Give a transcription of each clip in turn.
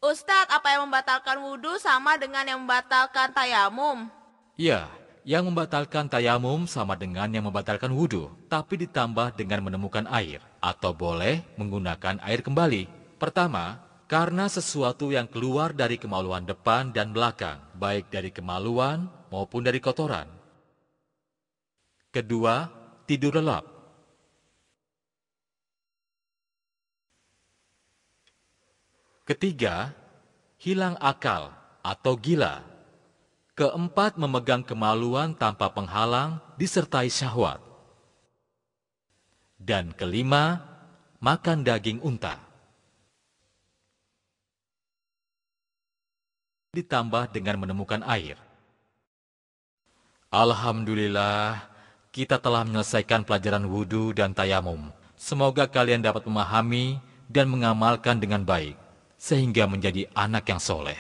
Ustadz, apa yang membatalkan wudhu sama dengan yang membatalkan tayamum? Ya, yang membatalkan tayamum sama dengan yang membatalkan wudhu, tapi ditambah dengan menemukan air, atau boleh menggunakan air kembali. Pertama, karena sesuatu yang keluar dari kemaluan depan dan belakang, baik dari kemaluan maupun dari kotoran. Kedua, tidur lelap. Ketiga, hilang akal atau gila. Keempat, memegang kemaluan tanpa penghalang disertai syahwat. Dan kelima, makan daging unta. Ditambah dengan menemukan air. Alhamdulillah, kita telah menyelesaikan pelajaran wudhu dan tayamum. Semoga kalian dapat memahami dan mengamalkan dengan baik, sehingga menjadi anak yang soleh.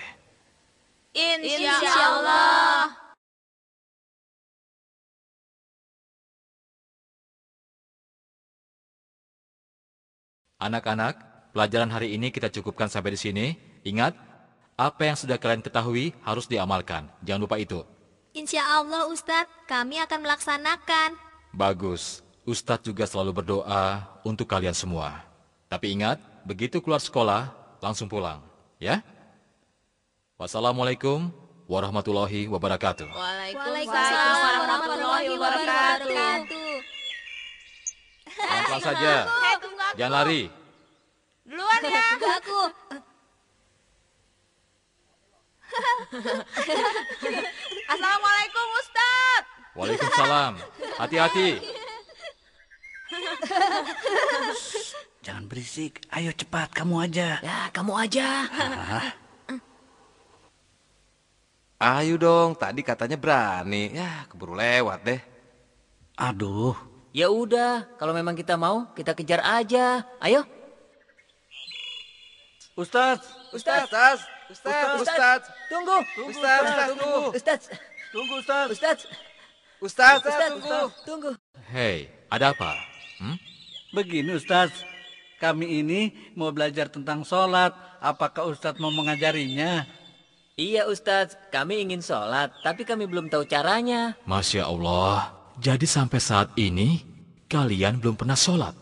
Insya Allah. Anak-anak, pelajaran hari ini kita cukupkan sampai di sini. Ingat, apa yang sudah kalian ketahui harus diamalkan. Jangan lupa itu. Insya Allah Ustadz, kami akan melaksanakan. Bagus. Ustadz juga selalu berdoa untuk kalian semua. Tapi ingat, begitu keluar sekolah, langsung pulang. Ya? Wassalamualaikum warahmatullahi wabarakatuh. Waalaikumsalam warahmatullahi wabarakatuh. Pelan-pelan saja. Jangan lari. Duluan ya. Aku. Assalamualaikum Ustadz. Waalaikumsalam. Hati-hati. Jangan berisik. Ayo cepat, kamu aja. Ya, kamu aja. Ayo dong, tadi katanya berani. Ya, keburu lewat deh. Aduh, Ya udah, kalau memang kita mau, kita kejar aja. Ayo. Ustadz. Ustadz. Tunggu. Tunggu. Ustadz. Tunggu, Ustadz. Ustadz. Ustadz, Tunggu. Hei, ada apa? Begini, Ustadz. Kami ini mau belajar tentang sholat. Apakah Ustadz mau mengajarinya? Iya Ustadz, kami ingin sholat, tapi kami belum tahu caranya. Masya Allah. Jadi sampai saat ini, kalian belum pernah sholat.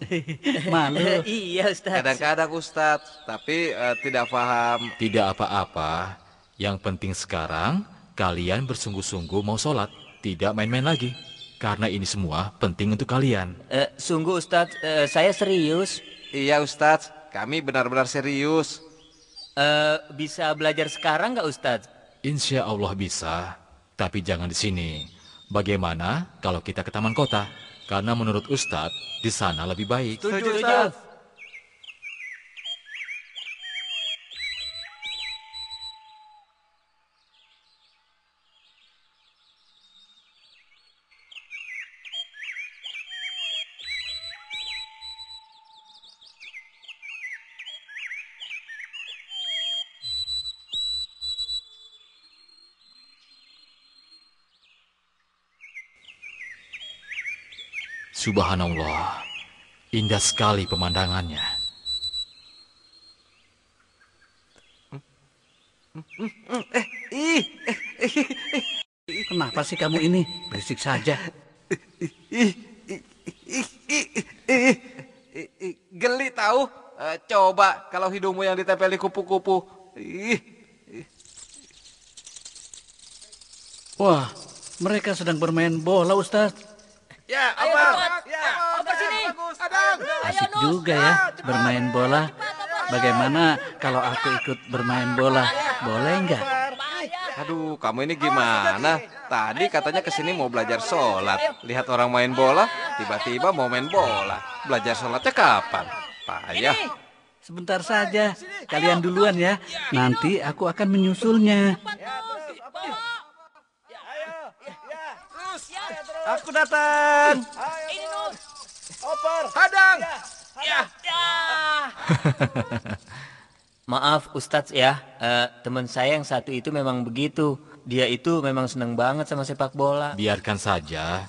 Malu. Iya Ustadz. kadang-kadang Ustadz, tapi tidak paham. Tidak apa-apa. Yang penting sekarang, kalian bersungguh-sungguh mau sholat. Tidak main-main lagi. Karena ini semua penting untuk kalian. Sungguh Ustadz, saya serius. Iya Ustadz, kami benar-benar serius. Bisa belajar sekarang nggak Ustadz? Insya Allah bisa. Tapi jangan di sini. Bagaimana kalau kita ke taman kota? Karena menurut Ustadz, di sana lebih baik. Setuju, Ustadz. Subhanallah, indah sekali pemandangannya. Kenapa sih kamu ini? Berisik saja. Geli tahu? Coba kalau hidungmu yang ditempeli kupu-kupu. Wah, mereka sedang bermain bola, Ustadz. Ya, Ayo, apa? cepat. Ya, Oper sini. Asik juga ya bermain bola. Bagaimana kalau aku ikut bermain bola? Boleh nggak? Aduh, kamu ini gimana? Tadi katanya kesini mau belajar sholat. Lihat orang main bola, tiba-tiba mau main bola. Belajar sholatnya kapan? Payah. Sebentar saja. Kalian duluan ya. Nanti aku akan menyusulnya. Aku datang. Hadang! Maaf Ustadz ya, teman saya yang satu itu memang begitu. Dia itu memang senang banget sama sepak bola. Biarkan saja,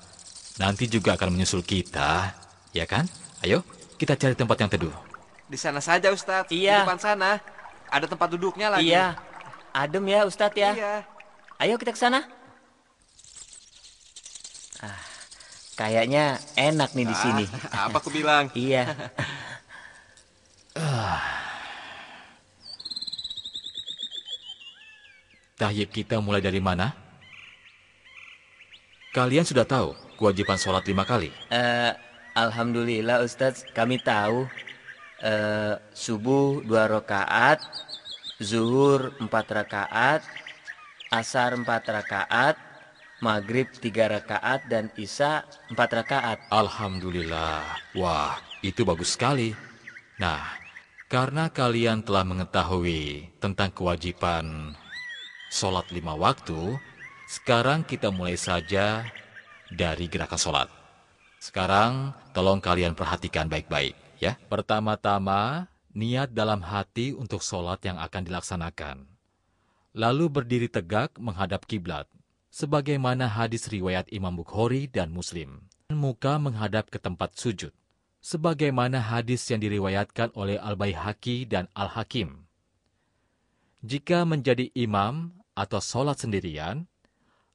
nanti juga akan menyusul kita, ya kan? Ayo, kita cari tempat yang teduh. Di sana saja, Ustadz. Iya. Di depan sana. ada tempat duduknya lagi. Iya, adem ya Ustadz ya. Iya. Ayo kita ke sana. Kayaknya enak nih di sini. Apa aku bilang? Iya. Tahyib kita mulai dari mana? Kalian sudah tahu kewajiban sholat 5 kali. Alhamdulillah Ustadz, kami tahu. Subuh 2 rakaat, zuhur 4 rakaat, asar 4 rakaat, maghrib 3 rakaat, dan isya 4 rakaat. Alhamdulillah. Wah, itu bagus sekali. Nah, karena kalian telah mengetahui tentang kewajiban sholat 5 waktu, sekarang kita mulai saja dari gerakan sholat. Sekarang, tolong kalian perhatikan baik-baik, ya. Pertama-tama, niat dalam hati untuk sholat yang akan dilaksanakan. Lalu berdiri tegak menghadap kiblat, sebagaimana hadis riwayat Imam Bukhari dan Muslim. Muka menghadap ke tempat sujud, sebagaimana hadis yang diriwayatkan oleh Al-Baihaqi dan Al-Hakim. Jika menjadi imam atau sholat sendirian,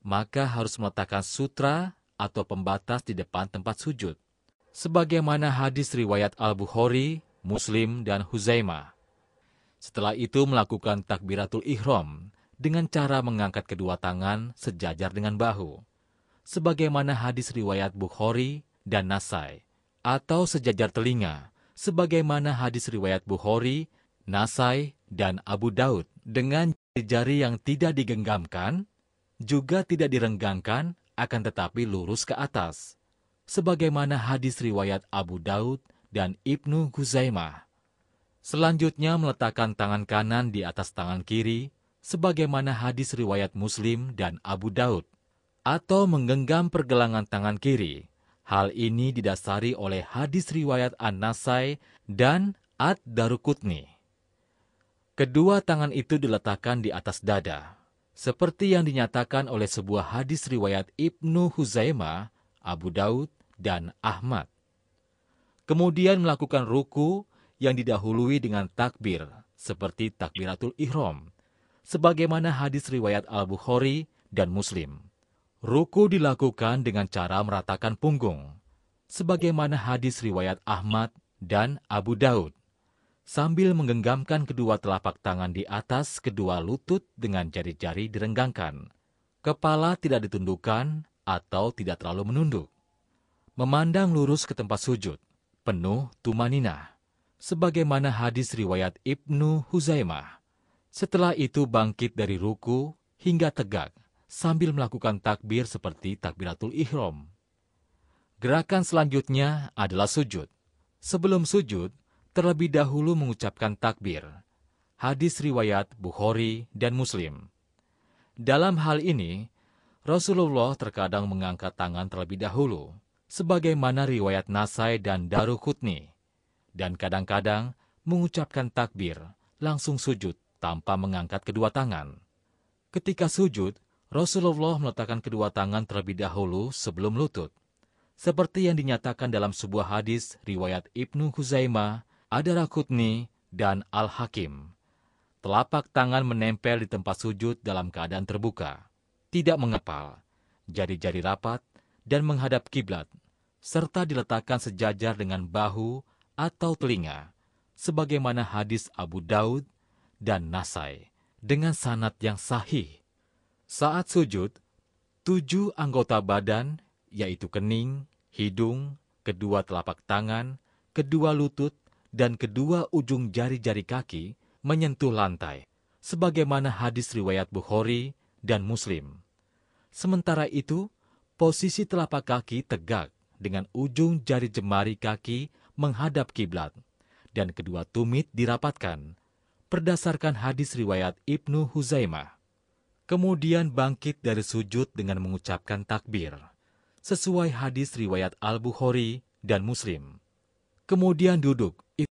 maka harus meletakkan sutra atau pembatas di depan tempat sujud, sebagaimana hadis riwayat Al-Bukhari, Muslim, dan Huzaimah. Setelah itu melakukan takbiratul ihram dengan cara mengangkat kedua tangan sejajar dengan bahu, sebagaimana hadis riwayat Bukhari dan Nasai, atau sejajar telinga, sebagaimana hadis riwayat Bukhari, Nasai, dan Abu Daud, dengan jari yang tidak digenggamkan, juga tidak direnggangkan, akan tetapi lurus ke atas, sebagaimana hadis riwayat Abu Daud dan Ibnu Huzaimah. Selanjutnya meletakkan tangan kanan di atas tangan kiri, sebagaimana hadis riwayat Muslim dan Abu Daud, atau menggenggam pergelangan tangan kiri. Hal ini didasari oleh hadis riwayat An-Nasai dan Ad-Daruqutni. Kedua tangan itu diletakkan di atas dada, seperti yang dinyatakan oleh sebuah hadis riwayat Ibnu Huzaimah, Abu Daud, dan Ahmad. Kemudian melakukan ruku yang didahului dengan takbir, seperti takbiratul ihram, sebagaimana hadis riwayat Al-Bukhari dan Muslim. Ruku dilakukan dengan cara meratakan punggung, sebagaimana hadis riwayat Ahmad dan Abu Daud, sambil menggenggamkan kedua telapak tangan di atas kedua lutut dengan jari-jari direnggangkan. Kepala tidak ditundukkan atau tidak terlalu menunduk. Memandang lurus ke tempat sujud, penuh tumaninah, sebagaimana hadis riwayat Ibnu Huzaimah. Setelah itu bangkit dari ruku hingga tegak, sambil melakukan takbir seperti takbiratul ihram. Gerakan selanjutnya adalah sujud. Sebelum sujud, terlebih dahulu mengucapkan takbir. Hadis riwayat Bukhari dan Muslim. Dalam hal ini, Rasulullah terkadang mengangkat tangan terlebih dahulu, sebagaimana riwayat Nasai dan Daruqutni, dan kadang-kadang mengucapkan takbir, langsung sujud tanpa mengangkat kedua tangan. Ketika sujud, Rasulullah meletakkan kedua tangan terlebih dahulu sebelum lutut, seperti yang dinyatakan dalam sebuah hadis riwayat Ibnu Huzaimah, Ad-Daruqutni, dan Al-Hakim. Telapak tangan menempel di tempat sujud dalam keadaan terbuka, tidak mengepal, jari-jari rapat, dan menghadap kiblat, serta diletakkan sejajar dengan bahu atau telinga, sebagaimana hadis Abu Daud dan Nasai, dengan sanad yang sahih. Saat sujud, 7 anggota badan, yaitu kening, hidung, kedua telapak tangan, kedua lutut, dan kedua ujung jari-jari kaki menyentuh lantai, sebagaimana hadis riwayat Bukhari dan Muslim. Sementara itu, posisi telapak kaki tegak dengan ujung jari jemari kaki menghadap kiblat, dan kedua tumit dirapatkan, berdasarkan hadis riwayat Ibnu Huzaimah. Kemudian bangkit dari sujud dengan mengucapkan takbir, sesuai hadis riwayat Al-Bukhari dan Muslim. Kemudian duduk,